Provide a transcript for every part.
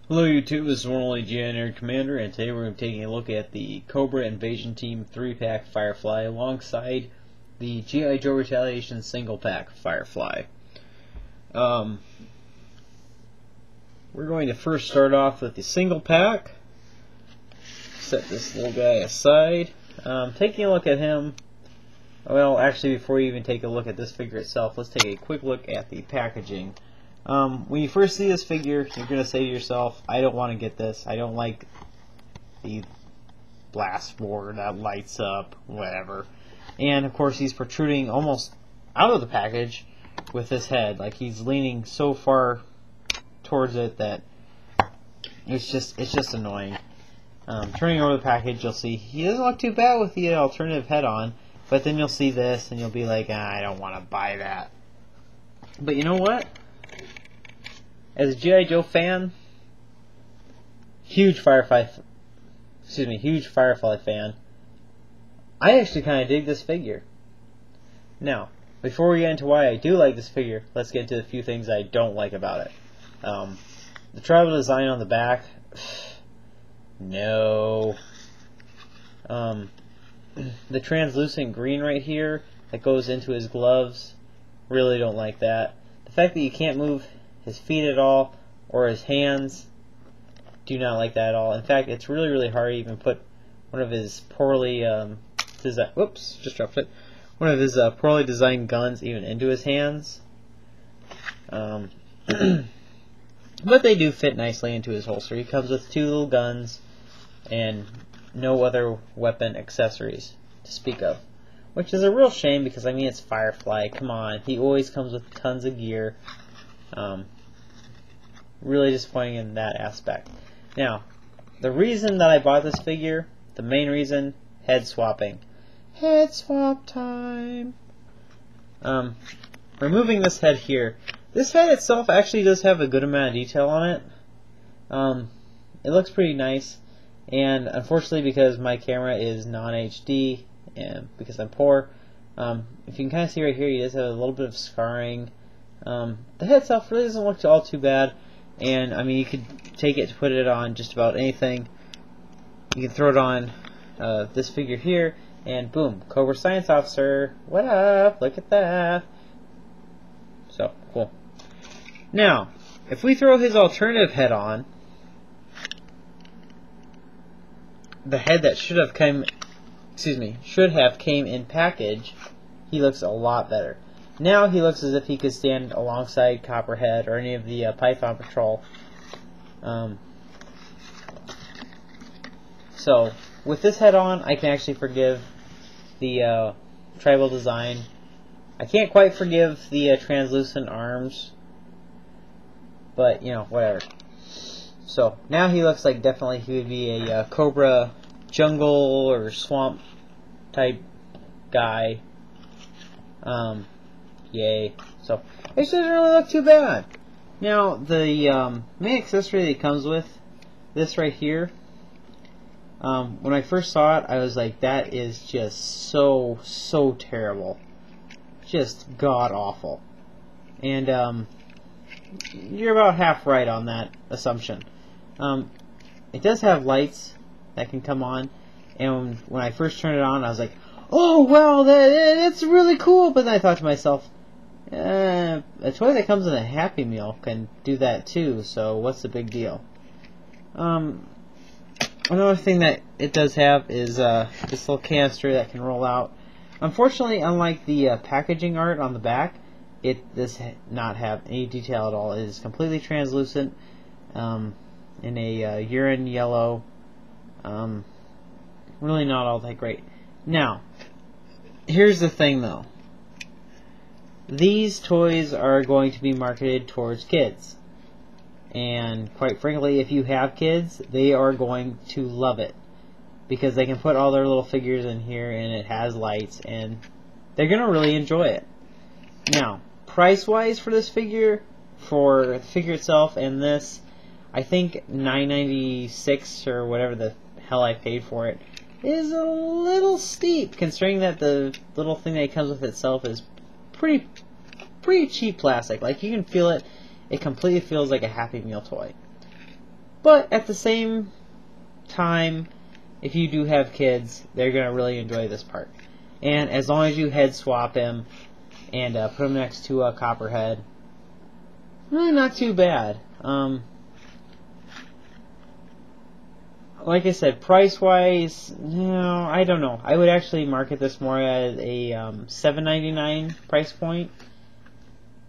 Hello YouTube, this is one only GI Commander, and today we're going to be taking a look at the Cobra Invasion Team 3-pack Firefly alongside the G.I. Joe Retaliation single-pack Firefly. We're going to first start off with the single pack. Set this little guy aside. Taking a look at him, well actually before you even take a look at this figure itself, let's take a quick look at the packaging. When you first see this figure, you're going to say to yourself, I don't want to get this. I don't like the blast board that lights up, whatever. And of course he's protruding almost out of the package with his head. Like he's leaning so far towards it that it's just annoying. Turning over the package, you'll see he doesn't look too bad with the alternative head on, but then you'll see this and you'll be like, I don't want to buy that. But you know what? As a G.I. Joe fan, huge Firefly fan, I actually kind of dig this figure. Now, before we get into why I do like this figure, let's get into a few things I don't like about it. The tribal design on the back, no. The translucent green right here that goes into his gloves, really don't like that. The fact that you can't move his feet at all, or his hands, do not like that at all. In fact, it's really hard to even put one of his poorly whoops, just dropped it. One of his poorly designed guns even into his hands. But they do fit nicely into his holster. He comes with two little guns and no other weapon accessories to speak of, which is a real shame because I mean it's Firefly. Come on, he always comes with tons of gear. Really disappointing in that aspect. Now, the reason that I bought this figure, the main reason, head swapping. Head swap time. Removing this head here. This head itself actually does have a good amount of detail on it. It looks pretty nice, and unfortunately because my camera is non-HD and because I'm poor, if you can kind of see right here, he does have a little bit of scarring. The head itself really doesn't look all too bad, and I mean you could take it to put it on just about anything. You can throw it on this figure here, and boom, Cobra Science Officer. What up? Look at that. So cool. Now, if we throw his alternative head on, the head that should have came in package, he looks a lot better. Now he looks as if he could stand alongside Copperhead or any of the Python Patrol. So, with this head on, I can actually forgive the tribal design. I can't quite forgive the translucent arms, but, you know, whatever. So, now he looks like definitely he would be a Cobra jungle or swamp type guy. Yay. So, it doesn't really look too bad. Now, the main accessory that he comes with, this right here, when I first saw it, I was like, that is just so terrible. Just god-awful. And, you're about half right on that assumption. It does have lights that can come on, and when I first turned it on, I was like, oh, well, that's really cool, but then I thought to myself, a toy that comes in a Happy Meal can do that too, so what's the big deal? Another thing that it does have is this little canister that can roll out. Unfortunately, unlike the packaging art on the back, it does not have any detail at all. It is completely translucent, in a urine yellow. Really not all that great. Now, here's the thing though. These toys are going to be marketed towards kids. And quite frankly, if you have kids, they are going to love it. Because they can put all their little figures in here and it has lights and they're going to really enjoy it. Now, price-wise for this figure, for the figure itself and this, I think $9.96 or whatever the hell I paid for it is a little steep, considering that the little thing that it comes with itself is pretty cheap plastic. Like, you can feel it. It completely feels like a Happy Meal toy. But at the same time, if you do have kids, they're going to really enjoy this part. And as long as you head swap him and put him next to a Copperhead, really not too bad. Like I said, price-wise, no, I don't know. I would actually market this more at a $7.99 price point.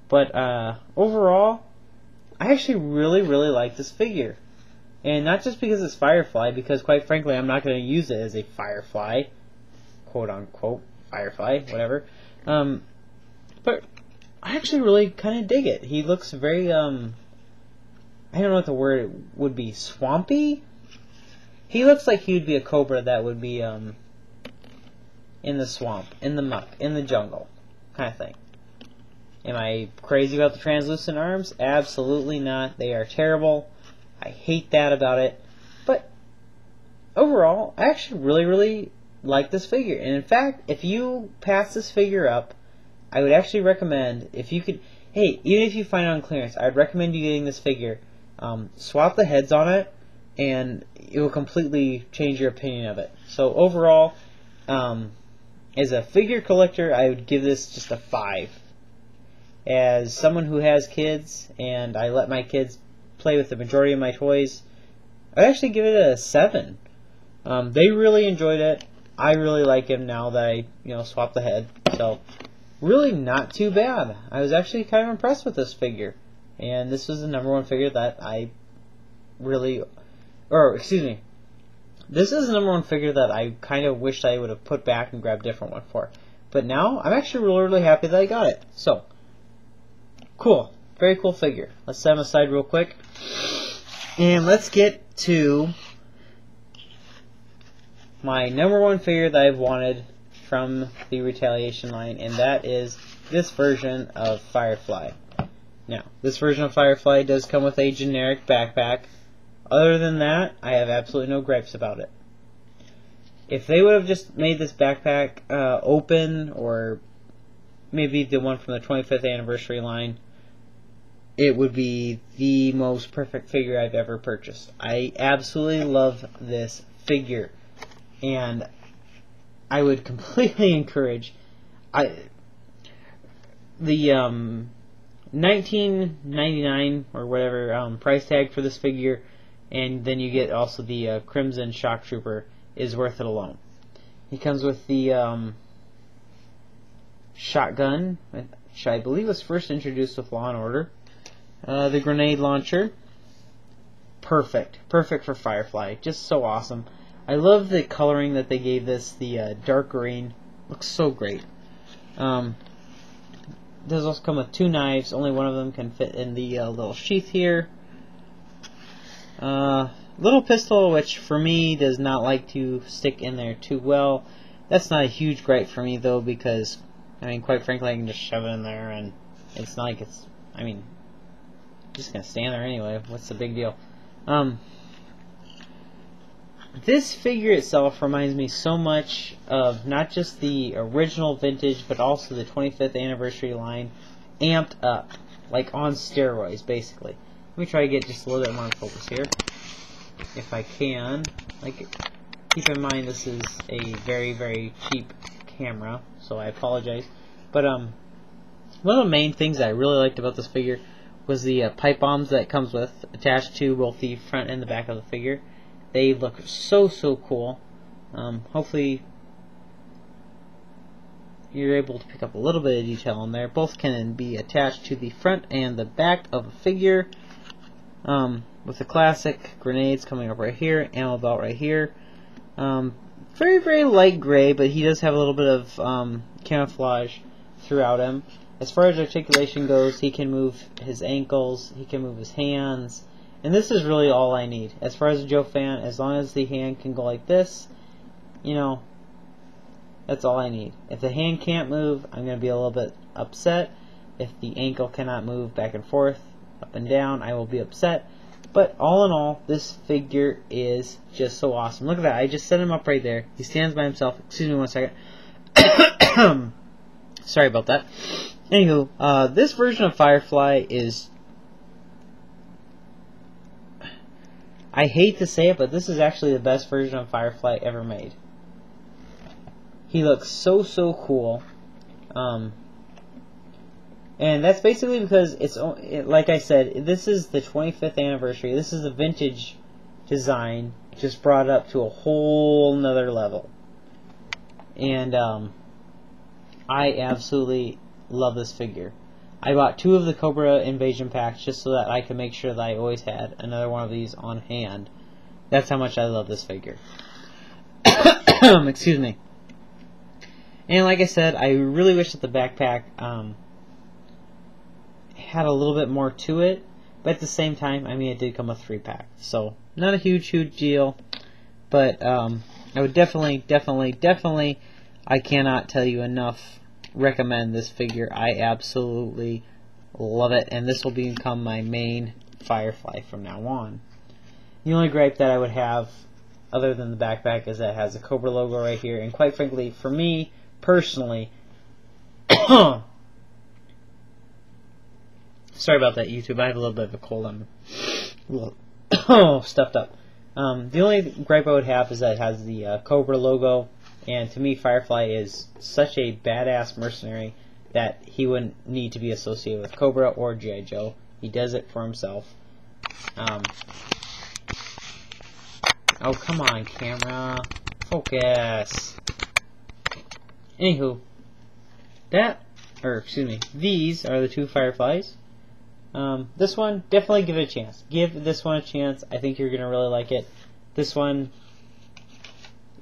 But overall, I actually really, really like this figure. And not just because it's Firefly, because quite frankly, I'm not going to use it as a Firefly. Quote-unquote, Firefly, whatever. But I actually really kind of dig it. He looks very, I don't know what the word would be, swampy? He looks like he would be a cobra that would be in the swamp, in the muck, in the jungle, kind of thing. Am I crazy about the translucent arms? Absolutely not. They are terrible. I hate that about it. But overall, I actually really, really like this figure. And in fact, if you pass this figure up, I would actually recommend, if you could, hey, even if you find it on clearance, I'd recommend you getting this figure. Swap the heads on it, and it will completely change your opinion of it. So overall, as a figure collector, I would give this just a 5. As someone who has kids, and I let my kids play with the majority of my toys, I'd actually give it a 7. They really enjoyed it. I really like him now that I, swapped the head. So, really not too bad. I was actually kind of impressed with this figure. And this was the #1 figure that I really... This is the #1 figure that I kind of wished I would have put back and grabbed a different one for. But now, I'm actually really, really happy that I got it. So, cool. Very cool figure. Let's set him aside real quick. And let's get to my #1 figure that I've wanted from the Retaliation line, and that is this version of Firefly. Now, this version of Firefly does come with a generic backpack. Other than that, I have absolutely no gripes about it. If they would have just made this backpack open, or maybe the one from the 25th anniversary line, it would be the most perfect figure I've ever purchased. I absolutely love this figure, and I would completely encourage the $19.99 or whatever price tag for this figure, and then you get also the Crimson Shock Trooper is worth it alone. He comes with the shotgun, which I believe was first introduced with Law and Order. The grenade launcher, perfect for Firefly, just so awesome. I love the coloring that they gave this, the dark green, looks so great. Does also come with 2 knives, only one of them can fit in the little sheath here. Little pistol, which for me does not like to stick in there too well. That's not a huge gripe for me though, because, I mean, quite frankly, I can just shove it in there, and it's not like it's, I mean, just gonna stand there anyway. What's the big deal? This figure itself reminds me so much of not just the original vintage, but also the 25th anniversary line, amped up, like on steroids, basically. Let me try to get just a little bit more in focus here, if I can. Like, keep in mind this is a very, very cheap camera, so I apologize. But one of the main things that I really liked about this figure was the pipe bombs that it comes with, attached to both the front and the back of the figure. They look so cool. Hopefully you're able to pick up a little bit of detail in there. Both can be attached to the front and the back of a figure. With the classic grenades coming up right here, ammo belt right here. Very, very light gray, but he does have a little bit of camouflage throughout him. As far as articulation goes, he can move his ankles, he can move his hands, and this is really all I need. As far as a Joe fan, as long as the hand can go like this, that's all I need. If the hand can't move, I'm going to be a little bit upset. If the ankle cannot move back and forth, up and down, I will be upset. But all in all, this figure is just so awesome. Look at that, I just set him up right there. He stands by himself. Excuse me one second. Sorry about that. Anywho, this version of Firefly is... I hate to say it, but this is actually the best version of Firefly ever made. He looks so cool. And that's basically because like I said, this is the 25th anniversary. This is a vintage design, just brought up to a whole nother level. And I absolutely love this figure. I bought 2 of the Cobra Invasion packs just so that I could make sure that I always had another one of these on hand. That's how much I love this figure. Excuse me. And like I said, I really wish that the backpack had a little bit more to it. But at the same time, I mean, it did come with 3 packs. So, not a huge deal. But I would definitely, I cannot tell you enough, recommend this figure. I absolutely love it, and this will become my main Firefly from now on. The only gripe that I would have, other than the backpack, is that it has a Cobra logo right here, and quite frankly, for me, personally, sorry about that, YouTube, I have a little bit of a cold, I'm a little stuffed up. The only gripe I would have is that it has the Cobra logo. And to me, Firefly is such a badass mercenary that he wouldn't need to be associated with Cobra or G.I. Joe. He does it for himself. Oh, come on, camera. Focus. Anywho, these are the 2 Fireflies. This one, definitely give it a chance. Give this one a chance. I think you're going to really like it. This one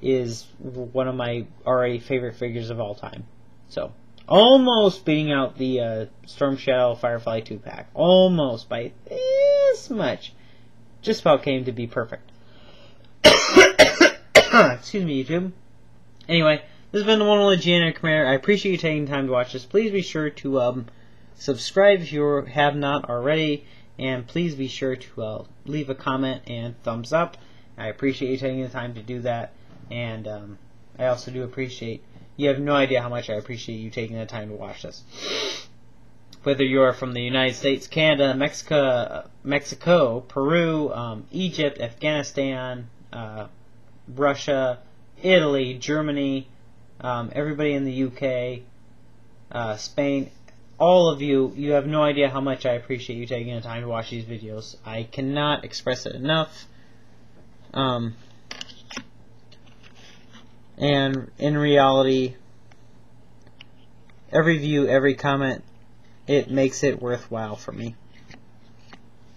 is one of my already favorite figures of all time. So, almost beating out the Storm Shadow Firefly 2-pack. Almost by this much. Just about came to be perfect. Excuse me, YouTube. Anyway, this has been the one and only G.I. Commander. I appreciate you taking time to watch this. Please be sure to subscribe if you have not already. And please be sure to leave a comment and thumbs up. I appreciate you taking the time to do that. And I also do appreciate, you have no idea how much I appreciate you taking the time to watch this. Whether you are from the United States, Canada, Mexico, Peru, Egypt, Afghanistan, Russia, Italy, Germany, everybody in the UK, Spain, all of you, you have no idea how much I appreciate you taking the time to watch these videos. I cannot express it enough. And in reality, every view, every comment, it makes it worthwhile for me.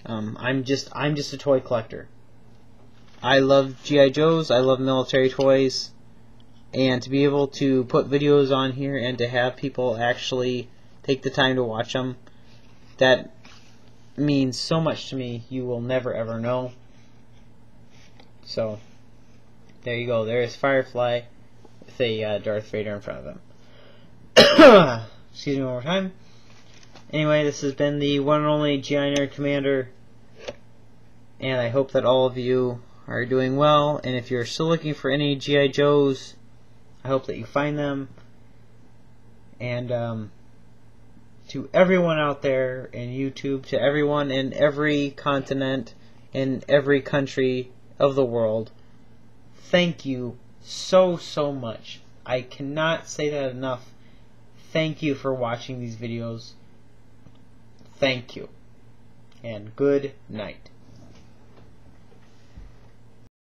I'm just a toy collector. I love G.I. Joes, I love military toys, and to be able to put videos on here and to have people actually take the time to watch them, that means so much to me you will never ever know. So, there you go. There's Firefly with a Darth Vader in front of him. Excuse me one more time. Anyway, this has been the one and only G.I. Nerd Commander, and I hope that all of you are doing well, and if you're still looking for any G.I. Joes, I hope that you find them. And to everyone out there in YouTube, to everyone in every continent, in every country of the world, thank you so much. I cannot say that enough. Thank you for watching these videos. Thank you. And good night.